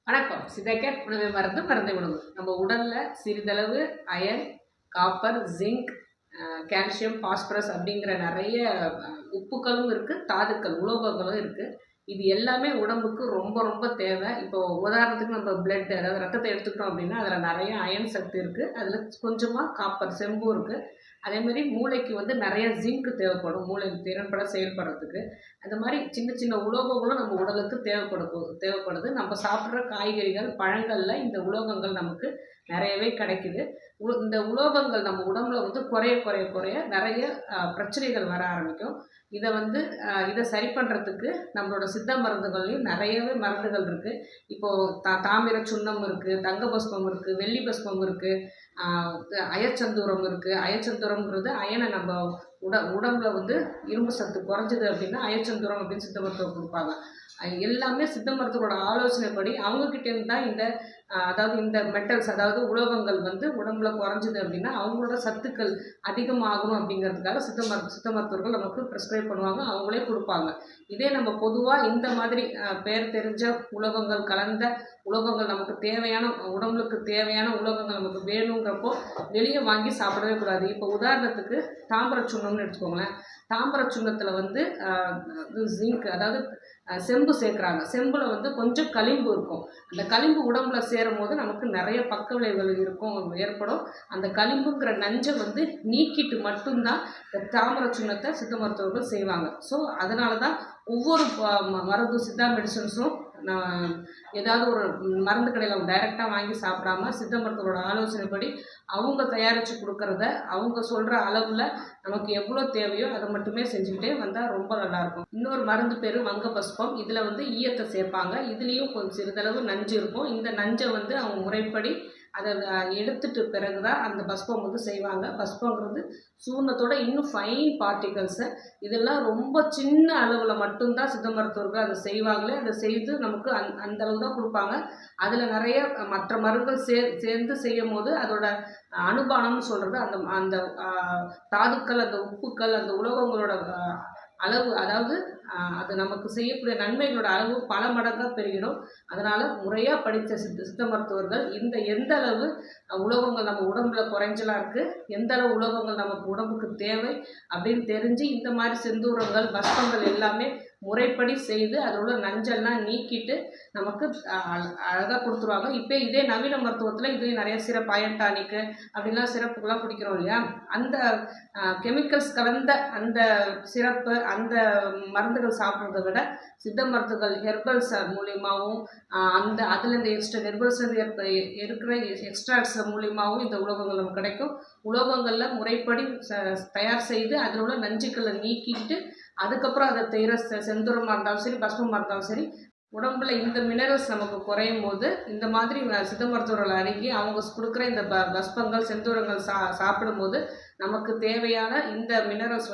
வணக்கம். சிதைக்கர் உணவை மருந்து மருந்தை உணவு. நம்ம உடலில் சிறிதளவு iron, copper, zinc, calcium, phosphorus அப்படிங்கிற நிறைய உப்புக்களும் இருக்குது, தாதுக்கள் உலோகங்களும் இருக்குது. இது எல்லாமே உடம்புக்கு ரொம்ப ரொம்ப தேவை. இப்போ உதாரணத்துக்கு நம்ம பிளட், அதாவது ரத்தத்தை எடுத்துக்கிட்டோம் அப்படின்னா அதில் நிறைய அயன் சக்தி இருக்குது, அதில் கொஞ்சமாக காப்பர் செம்பும் இருக்குது. அதேமாதிரி மூளைக்கு நிறைய ஜிங்க் தேவைப்படும், மூளை திறன்பட செயல்படுறதுக்கு. அந்த மாதிரி சின்ன சின்ன உலோகங்களும் நம்ம உடலுக்கு தேவைப்படுது. நம்ம சாப்பிட்ற காய்கறிகள், பழங்களில் இந்த உலோகங்கள் நமக்கு நிறையவே கிடைக்குது. இந்த உலோகங்கள் நம்ம உடம்புல குறைய குறைய குறைய நிறைய பிரச்சனைகள் வர ஆரம்பிக்கும். இதை சரி பண்ணுறதுக்கு நம்மளோட சித்த மருந்துகள்லையும் நிறையவே மருந்துகள் இருக்குது. இப்போது தாமிர சுண்ணம் இருக்குது, தங்க பஸ்பம் இருக்குது, வெள்ளி பஸ்பம் இருக்குது, அயச்சந்தூரம் இருக்குது. அயச்சந்தூரம்ங்கிறது அயனை நம்ம உடம்புல இரும்பு சத்து குறைஞ்சிது அப்படின்னா அயச்சந்தூரம் அப்படின்னு சித்த மருத்துவம் கொடுப்பாங்க. எல்லாமே சித்த மருத்துவரோட ஆலோசனைப்படி அவங்கக்கிட்டேருந்து தான் இந்த மெட்டல்ஸ், அதாவது உலோகங்கள் உடம்புல குறைஞ்சிது அப்படின்னா அவங்களோட சத்துக்கள் அதிகமாகணும் அப்படிங்கிறதுக்காக சித்த மருத்துவர்கள் நமக்கு ப்ரிஸ்கிரைப் பண்ணுவாங்க, அவங்களே கொடுப்பாங்க. இதே நம்ம பொதுவாக இந்த மாதிரி பேர் தெரிஞ்ச உலோகங்கள் கலந்த உலோகங்கள் நமக்கு தேவையான, உடம்புக்கு தேவையான உலோகங்கள் நமக்கு வேணுங்கிறப்போ வெளியே வாங்கி சாப்பிடவே கூடாது. இப்போ உதாரணத்துக்கு தாம்பர சுண்ணம்னு எடுத்துக்கோங்களேன். தாம்பர சுண்ணத்தில் ஜிங்க், அதாவது செம்பு சேர்க்குறாங்க. செம்பில் கொஞ்சம் களிம்பு இருக்கும். அந்த களிம்பு உடம்புல சேரும் போது நமக்கு நிறைய பக்க விளைவுகள் ஏற்படும். அந்த களிம்புங்கிற நஞ்சை நீக்கிட்டு மட்டும்தான் இந்த தாமரை சுண்ணத்தை சித்த மருத்துவர்கள் செய்வாங்க. ஸோ அதனால தான் ஒவ்வொரு மருந்து சித்தா மெடிசன்ஸும் ஏதாவது ஒரு மருந்து கடையில் டைரெக்டாக வாங்கி சாப்பிடாம சித்த மருத்துவரோட ஆலோசனைப்படி அவங்க தயாரித்து கொடுக்கறத அவங்க சொல்கிற அளவில் நமக்கு எவ்வளோ தேவையோ அதை மட்டுமே செஞ்சுக்கிட்டே வந்தால் ரொம்ப நல்லாயிருக்கும். இன்னொரு மருந்து பேர் வங்க பஸ்பம். இதில் ஈயத்தை சேர்ப்பாங்க. இதுலேயும் கொஞ்சம் சிறிதளவு நஞ்சு இருக்கும். இந்த நஞ்சை அவங்க முறைப்படி அதை எடுத்துட்டு பிறகு தான் அந்த பஸ்பம் செய்வாங்க. பஸ்பங்கிறது சூர்ணத்தோட இன்னும் ஃபைன் பார்ட்டிகல்ஸு. இதெல்லாம் ரொம்ப சின்ன அளவில் மட்டும்தான் சித்த மருத்துவர்கள் அதை செய்வாங்களே. அதை செய்து நமக்கு அந்த அளவு தான் கொடுப்பாங்க. அதில் நிறைய மற்ற மருந்துகள் சேர்ந்து செய்யும் போது அதோட அனுபானம்னு சொல்கிறது அந்த தாதுக்கள், அந்த உப்புக்கள், அந்த உலோகங்களோட அளவு, அதாவது அது நமக்கு செய்யக்கூடிய நன்மைகளோட அளவு பல மடங்காக பெருகிடும். அதனால் முறையாக படித்த சித்த மருத்துவர்கள் எந்த அளவு உலோகங்கள் நம்ம உடம்புல குறைஞ்சலாக இருக்குது, எந்த அளவு உலோகங்கள் நமக்கு உடம்புக்கு தேவை அப்படின்னு தெரிஞ்சு இந்த மாதிரி செந்தூரங்கள், பஸ்பங்கள் எல்லாமே முறைப்படி செய்து அதில் உள்ள நஞ்செல்லாம் நீக்கிட்டு நமக்கு அழகாக கொடுத்துருவாங்க. இப்போ இதே நவீன மருத்துவத்தில் இதுலேயும் நிறைய சிறப்பு, அயன் டானிக்கு அப்படின்லாம் சிறப்புகள்லாம் குடிக்கிறோம் இல்லையா, அந்த கெமிக்கல்ஸ் கலந்த அந்த சிறப்பு, அந்த மருந்துகள் சாப்பிட்றத விட சித்த மருந்துகள் ஹெர்பல்ஸ் மூலியமாகவும் அதில் இந்த எக்ஸ்ட்ரா ஹெர்பல்ஸ் இருக்கிற எக்ஸ்ட்ராக்ட்ஸ் மூலியமாகவும் இந்த உலோகங்கள் நமக்கு கிடைக்கும். உலோகங்களில் முறைப்படி தயார் செய்து அதில் உள்ள நஞ்சுக்களை நீக்கிட்டு அதுக்கப்புறம் அதை செய்கிற செந்தூரமாக இருந்தாலும் சரி, பஸ்பமாக இருந்தாலும் சரி, உடம்புல இந்த மினரல்ஸ் நமக்கு குறையும் போது இந்த மாதிரி சித்த மருத்துவர்கள் அணுகி அவங்க கொடுக்குற இந்த பஸ்பங்கள், செந்தூரங்கள் சாப்பிடும்போது நமக்கு தேவையான இந்த மினரல்ஸ்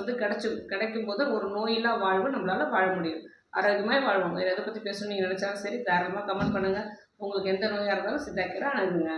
கிடைக்கும் போது ஒரு நோயில்லா வாழ்வு நம்மளால் வாழ முடியும். ஆரோக்கியமாக வாழ்வோம். வேறு எதை பற்றி பேசணும்னு நீங்கள் நினச்சாலும் சரி, தாராளமாக கமெண்ட் பண்ணுங்கள். உங்களுக்கு எந்த நோயாக இருந்தாலும் சித்தாக்கரை அணுகுங்க.